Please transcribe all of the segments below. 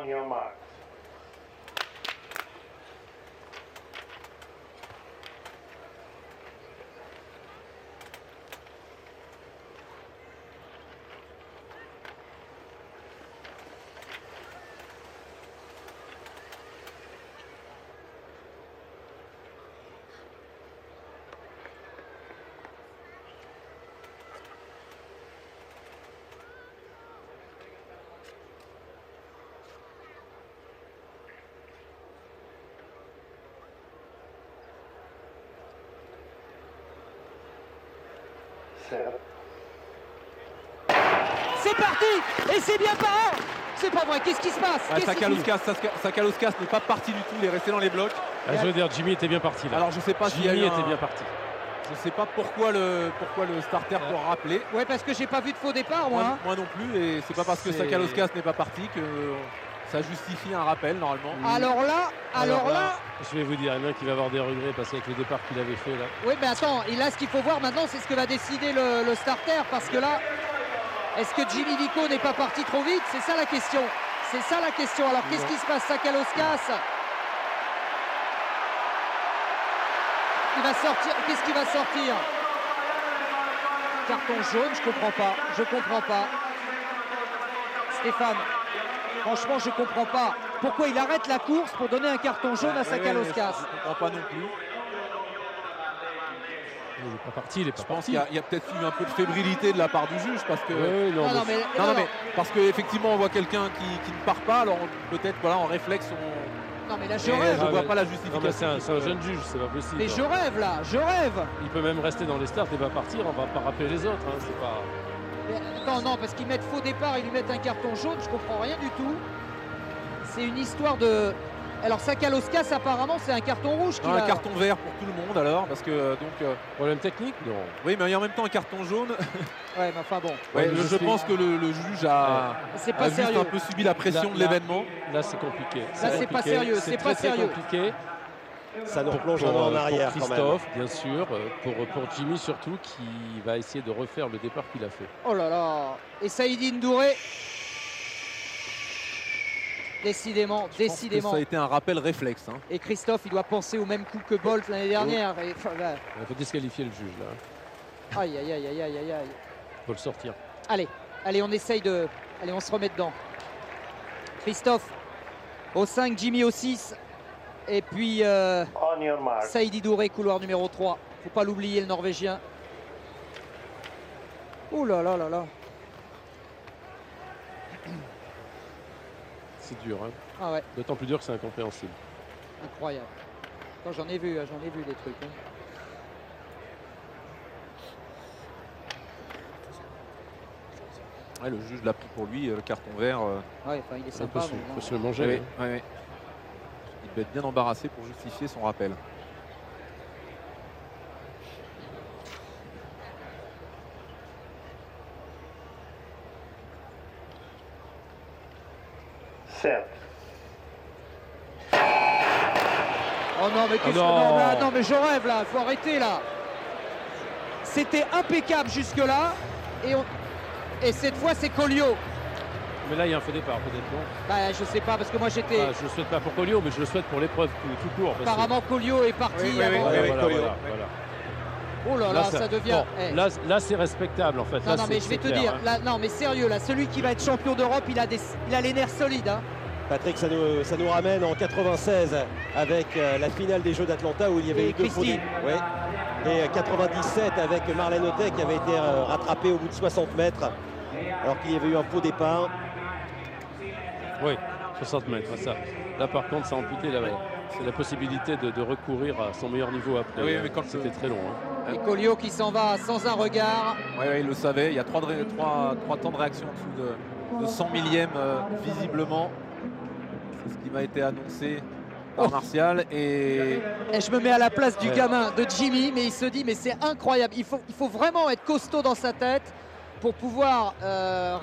On your mark. C'est parti. Et c'est bien pas un. C'est pas vrai, qu'est-ce qui se passe? Sakauskas n'est pas parti du tout, il est resté dans les blocs. Je veux dire, Jimmy était bien parti là. Alors je sais pas s'il y a Jimmy eu était bien parti. Je sais pas pourquoi le starter pour rappeler. Ouais, parce que j'ai pas vu de faux départ, moi. hein. Moi non plus, et c'est pas parce que Sakauskas n'est pas parti que ça justifie un rappel normalement. Alors là, Je vais vous dire, il y en a un qui va avoir des regrets parce qu'avec le départ qu'il avait fait là. oui, mais attends, et là, ce qu'il faut voir maintenant, c'est ce que va décider le starter, parce que là, est-ce que Jimmy Vico n'est pas parti trop vite? C'est ça la question. C'est ça la question. Alors, qu'est-ce qui se passe? Sakauskas, il va sortir. Qu'est-ce qui va sortir? Carton jaune, je comprends pas. Je comprends pas. Stéphane, franchement, je comprends pas. Pourquoi il arrête la course pour donner un carton jaune à Sakauskas? Je comprends pas non plus. Il n'est pas parti, il est pas Je pense parti. qu'il y a peut-être eu un peu de fébrilité de la part du juge parce que. Non, Non, mais mais parce qu'effectivement on voit quelqu'un qui ne part pas, alors peut-être voilà en réflexe non, mais là, je je rêve. ne vois mais- pas la non, mais justification. c'est un jeune juge, c'est pas possible. Mais je rêve là, je rêve. Il peut même rester dans les starts et pas partir, on va pas rappeler les autres. Hein, c'est pas... Mais attends, non, parce qu'ils mettent faux départ, ils lui mettent un carton jaune, je comprends rien du tout. C'est une histoire de. Alors Sakauskas, apparemment, c'est un carton rouge qu'il Un a. carton vert pour tout le monde alors parce que Problème technique? Non. oui, mais il y a en même temps un carton jaune. Ouais, mais enfin bon, Ouais, mais je pense que le juge a c'est pas juste sérieux. un peu subi la pression de l'événement. Là, c'est compliqué. Là, c'est pas compliqué. sérieux, c'est pas très, sérieux. Très compliqué. Ça nous Pour, replonge pour, un an en pour arrière quand même. Christophe, bien sûr, pour Jimmy surtout, qui va essayer de refaire le départ qu'il a fait. Oh là là. Et Saïdi Ndouré. Décidément, Je pense que décidément. ça a été un rappel réflexe. Hein. Et Christophe, il doit penser au même coup que Bolt l'année dernière. Et, enfin, là, Il faut disqualifier le juge là. aïe, aïe, aïe, aïe, aïe, aïe, aïe. Il faut le sortir. Allez, allez, on essaye de. Allez, on se remet dedans. Christophe au 5, Jimmy au 6. Et puis On your mark. Saïdi Douré, couloir numéro 3. Faut pas l'oublier, le Norvégien. Ouh là là là là. C'est dur, hein. Ah ouais, D'autant plus dur que c'est incompréhensible. incroyable. Quand j'en ai vu des trucs. hein. Ouais, le juge l'a pris pour lui, le carton vert. Ouais, enfin, il est On sympa. peut se, mais faut bon. se le manger. Ouais, hein. ouais. Il devait être bien embarrassé pour justifier son rappel. Set. Oh non, mais qu'est-ce que. non. Non, mais, non, mais je rêve là, faut arrêter là. C'était impeccable jusque-là. Et cette fois, c'est Collio. Mais là, il y a un faux départ, peut-être non. Bah, je sais pas, parce que moi j'étais. Ah, je le souhaite pas pour Collio, mais je le souhaite pour l'épreuve tout court. parce que- Apparemment, Collio est parti. Oui, oui, avant. oui, Voilà, Collio. voilà, voilà. Oh là là, ça devient. bon, Eh. là, c'est respectable en fait. Non, Là, non, mais je vais c'est te clair, dire, hein. là, non, mais sérieux, là, celui qui va être champion d'Europe, il a les nerfs solides. Hein. Patrick, ça nous ramène en 96 avec la finale des Jeux d'Atlanta où il y avait Et eu deux faux Christie. départs. Ouais. Et 97 avec Marlène Autet qui avait été rattrapé au bout de 60 mètres alors qu'il y avait eu un faux départ. Oui, 60 mètres, c'est ça. Là, par contre, ça a amputé c'est la possibilité de recourir à son meilleur niveau après. Oui, mais quand c'était très long. Hein. Et Collio qui s'en va sans un regard. Ouais, il le savait. Il y a trois temps de réaction en dessous de 100 millièmes visiblement. C'est ce qui m'a été annoncé par Martial. Et Et je me mets à la place du Ouais. gamin de Jimmy, mais il se dit, mais c'est incroyable. Il faut vraiment être costaud dans sa tête pour pouvoir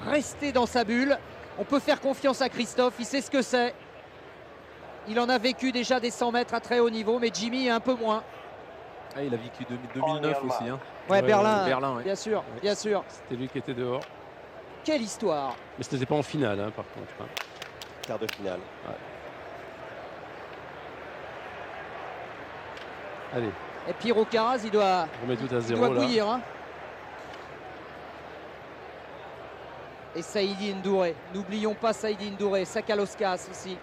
rester dans sa bulle. On peut faire confiance à Christophe, il sait ce que c'est. Il en a vécu déjà des 100 mètres à très haut niveau, mais Jimmy un peu moins. ah, il a vécu 2009 aussi. Hein. Ouais, Ouais, Berlin, Berlin, ouais. bien sûr, bien sûr. C'était lui qui était dehors. Quelle histoire. Mais c'était pas en finale, hein, par contre. Hein. quart de finale. Allez, Et Piro Karas, il doit on met tout à il zéro doit là. bouillir. Hein. Et Saïdi Ndouré. N'oublions pas Saïdi Ndouré. Sakauskas aussi.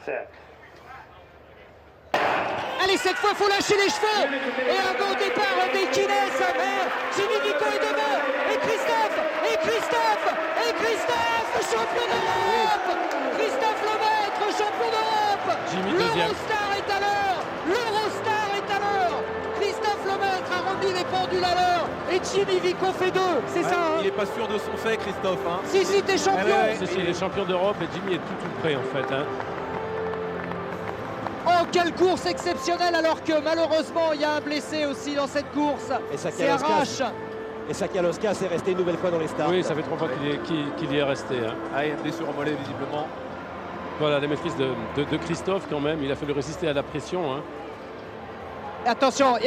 Set. Allez, cette fois, faut lâcher les cheveux. Et un bon départ des kinés, sa mère. Jimmy Vico est devant. Et Christophe, champion d'Europe. Christophe Lemaître, champion d'Europe. Jimmy deuxième. L'Eurostar est à l'heure. L'Eurostar est à l'heure. Christophe Lemaître a remis les pendules à l'heure. Et Jimmy Vico fait 2. C'est ça, hein. Il n'est pas sûr de son fait, Christophe. Hein. Si, t'es champion. Ouais. Si, il est champion d'Europe et Jimmy est tout prêt en fait. Hein. Oh, quelle course exceptionnelle, alors que malheureusement il y a un blessé aussi dans cette course. Et C'est Sakauskas Arrache. est resté une nouvelle fois dans les starts. Oui, ça fait 3 fois qu'il y est resté. Hein. Ah, il y a une blessure au mollet, visiblement. Voilà, les maîtrises de Christophe quand même. Il a fallu résister à la pression. Hein. Attention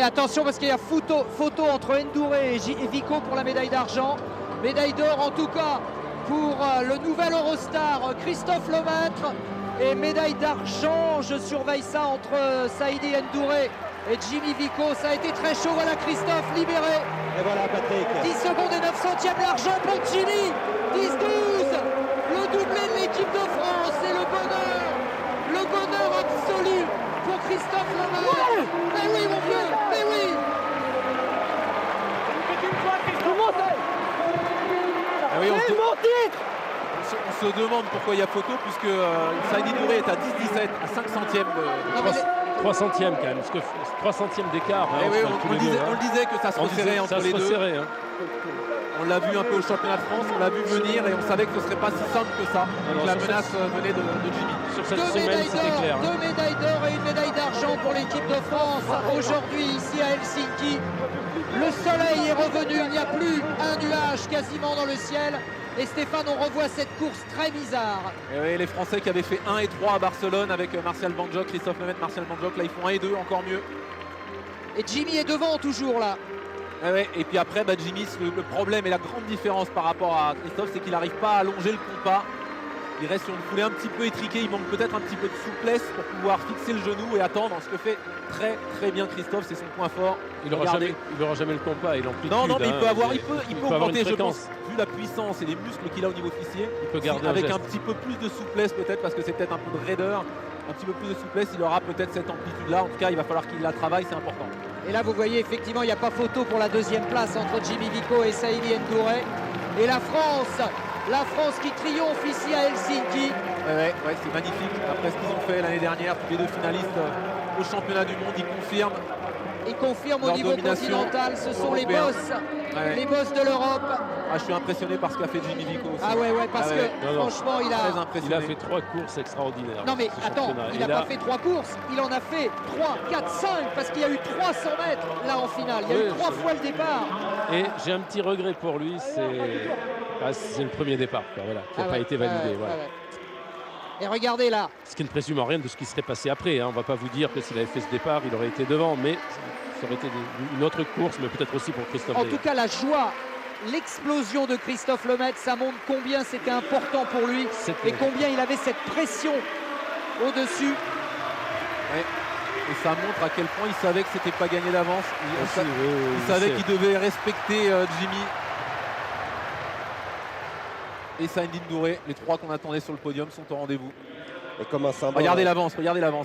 parce qu'il y a photo entre Ndouré et Vico pour la médaille d'argent. Médaille d'or en tout cas pour le nouvel Eurostar Christophe Lemaître. Et médaille d'argent, je surveille ça entre Saïdi Ndouré et Jimmy Vico. Ça a été très chaud, voilà Christophe libéré. Et voilà Patrick. 10 secondes et 9 centièmes l'argent pour Jimmy. 10-12. Le doublé de l'équipe de France et le bonheur absolu pour Christophe Lemaître. Mais oui mon vieux, mais oui. Ah oui, on se demande pourquoi il y a photo, puisque Saïdi Ndouré est à 10-17, à 5 centièmes de... Non, mais 3 centièmes quand même, parce que 3 centièmes d'écart. Eh oui, entre on tous les deux, le disait que ça se On resserrait disait que entre ça les se deux. resserrait, hein. On l'a vu un peu au championnat de France, on l'a vu venir et on savait que ce serait pas si simple que ça. non, La sur menace venait de Jimmy. Sur cette deux semaine, médailles c'était clair. d'or, 2 médailles d'or et une médaille d'argent pour l'équipe de France. Aujourd'hui, ici à Helsinki, le soleil est revenu, il n'y a plus un nuage quasiment dans le ciel. Et Stéphane, on revoit cette course très bizarre. Et oui, les Français qui avaient fait 1 et 3 à Barcelone avec Martial Banjok, Christophe Lemaître, Martial Banjok, là ils font 1 et 2, encore mieux. Et Jimmy est devant toujours là. Et puis après, Jimmy, le problème et la grande différence par rapport à Christophe, c'est qu'il n'arrive pas à allonger le compas. Il reste sur une foulée un petit peu étriquée, il manque peut-être un petit peu de souplesse pour pouvoir fixer le genou et attendre. Ce que fait très bien Christophe, c'est son point fort. Il n'aura jamais le compas et l'amplitude. Non, mais il peut avoir augmenter, une je pense, fréquence. vu la puissance et les muscles qu'il a au niveau fessier. Il peut garder avec un un geste. petit peu plus de souplesse peut-être, parce que c'est peut-être un peu de raideur, un petit peu plus de souplesse, il aura peut-être cette amplitude-là. En tout cas, il va falloir qu'il la travaille, c'est important. Et là, vous voyez, effectivement, il n'y a pas photo pour la deuxième place entre Jimmy Vico et Saïdi Ndouré. Et la France qui triomphe ici à Helsinki. Ouais, c'est magnifique. Après ce qu'ils ont fait l'année dernière, tous les deux finalistes au championnat du monde, ils confirment. Ils confirment au Leur niveau domination continental, ce sont les européenne. boss, Ouais. les boss de l'Europe. Ah, je suis impressionné par ce qu'a fait Jimmy Vico aussi. Ah ouais, parce Ah ouais. que Non, non. franchement, il Très a... impressionné. Il a fait 3 courses extraordinaires. Non mais ce attends, championnat. il Et n'a là, pas fait 3 courses, il en a fait 3, 4, 5, parce qu'il y a eu 300 mètres là en finale. Il y a eu Oui, 3 c'est fois le départ. Et j'ai un petit regret pour lui, c'est le premier départ, quoi, voilà, qui n'a Ah pas ouais, été validé. ouais, Voilà. ouais. Et regardez là, Ce qui ne présume en rien de ce qui serait passé après. Hein. On ne va pas vous dire que s'il avait fait ce départ, il aurait été devant, mais ça aurait été une autre course, mais peut-être aussi pour Christophe. en d'ailleurs. tout cas la joie, l'explosion de Christophe Lemaître, ça montre combien c'était important pour lui et combien il avait cette pression au-dessus. Et ça montre à quel point il savait que c'était pas gagné d'avance. Il savait qu'il devait respecter Jimmy et Saïdi Ndouré. Les 3 qu'on attendait sur le podium sont au rendez-vous. Et comme un symbole. Regardez l'avance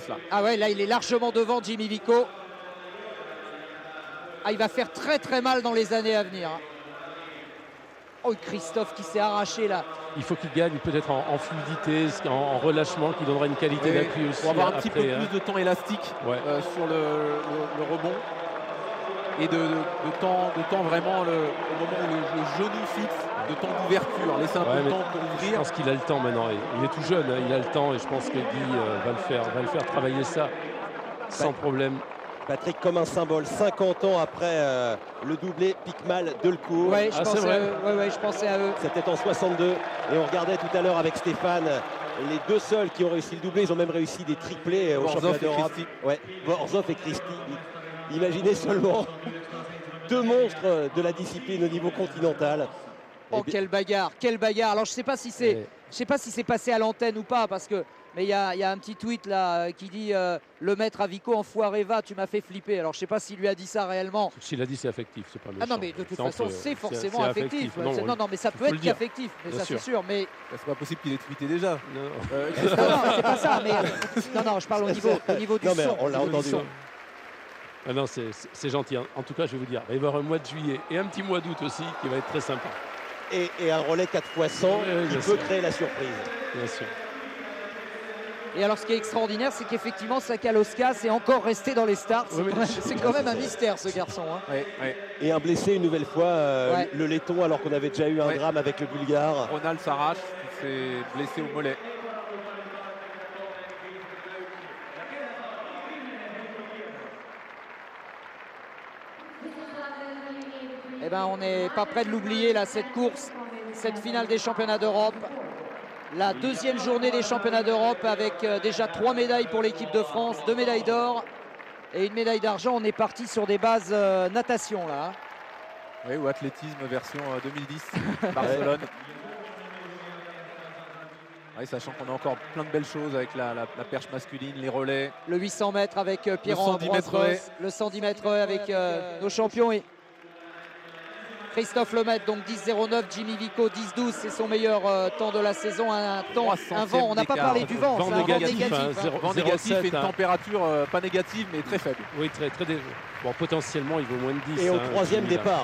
là. Ah ouais, là il est largement devant Jimmy Vico. Ah, il va faire très mal dans les années à venir. Oh, Christophe qui s'est arraché là. Il faut qu'il gagne peut-être en fluidité, en relâchement, qui donnera une qualité Oui, d'appui aussi. pour avoir un après, petit peu plus de temps élastique Ouais. sur le rebond et de temps vraiment au moment où le genou fixe, de temps d'ouverture, laisser un peu de temps pour Je ouvrir. pense qu'il a le temps maintenant. Il est tout jeune, hein, il a le temps et je pense que Guy va le faire travailler ça sans problème. Patrick, comme un symbole, 50 ans après le doublé Picmal-Delcourt. Ouais, Ah, c'est vrai. je pensais à eux. C'était en 62 et on regardait tout à l'heure avec Stéphane les deux seuls qui ont réussi le doublé. Ils ont même réussi des triplés au Borzov championnat et d'Europe. Christie. Ouais, Borzov et Christie. Imaginez seulement deux monstres de la discipline au niveau continental. Oh, quelle bagarre, quelle bagarre. Alors je sais pas si c'est passé à l'antenne ou pas, parce que mais il y a un petit tweet là qui dit le maître Avico enfoiré va, tu m'as fait flipper. Alors je sais pas s'il lui a dit ça réellement. S'il a dit c'est affectif, c'est pas méchant. Ah non, mais de toute façon c'est forcément c'est affectif. affectif. Non, mais ça peut faut le être dire. qu'affectif, mais Bien ça c'est sûr. sûr. Mais C'est pas possible qu'il ait tweeté déjà. Non. non, c'est pas ça. Mais non, je parle au niveau du Non, mais son. on l'a entendu. Ah non, c'est gentil. En tout cas, je vais vous dire, il va y avoir un mois de juillet et un petit mois d'août aussi qui va être très sympa. Et un relais 4x100 Oui, qui bien peut sûr. créer la surprise. Bien sûr. Et alors ce qui est extraordinaire, c'est qu'effectivement Sakaloskas est encore resté dans les starts. Oui, mais- C'est quand même un mystère ce garçon. Hein. Ouais. Et un blessé une nouvelle fois, Ouais. le laiton, alors qu'on avait déjà eu un Ouais. drame avec le Bulgare. Ronald s'arrache, il s'est blessé au mollet. Eh ben, on n'est pas près de l'oublier là, cette course, cette finale des championnats d'Europe. La deuxième journée des championnats d'Europe avec déjà 3 médailles pour l'équipe de France, 2 médailles d'or et une médaille d'argent. On est parti sur des bases natation là. Hein. Oui, ou athlétisme version 2010, Barcelone. Oui, sachant qu'on a encore plein de belles choses avec la perche masculine, les relais. Le 800 mètres avec Pierre 110 mètres haies. le 110 mètres avec nos champions et Christophe Lemaitre, donc 10,09, Jimmy Vico 10,12, c'est son meilleur temps de la saison, un vent, on n'a pas parlé du vent, Vent c'est un vent négatif, négatif. hein, Hein. zéro- Vent négatif 0,7, et une hein. température pas négative mais très faible. Oui, très bon, potentiellement, il vaut moins de 10. Et au hein, troisième celui-là. départ.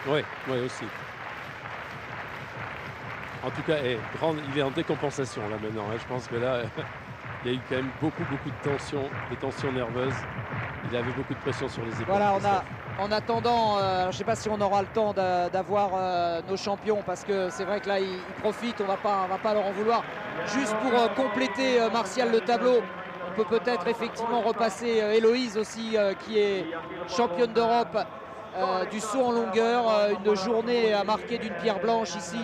Oui, aussi. En tout cas, il est en décompensation là maintenant. Hein. Je pense que là, il y a eu quand même beaucoup de tensions nerveuses. Il avait beaucoup de pression sur les épaules. Voilà, Christophe. en attendant, je ne sais pas si on aura le temps d'avoir nos champions parce que c'est vrai que là, ils profitent, on va pas leur en vouloir. Juste pour compléter, Martial, le tableau, on peut peut-être effectivement repasser Héloïse aussi, qui est championne d'Europe du saut en longueur. Une journée à marquer d'une pierre blanche ici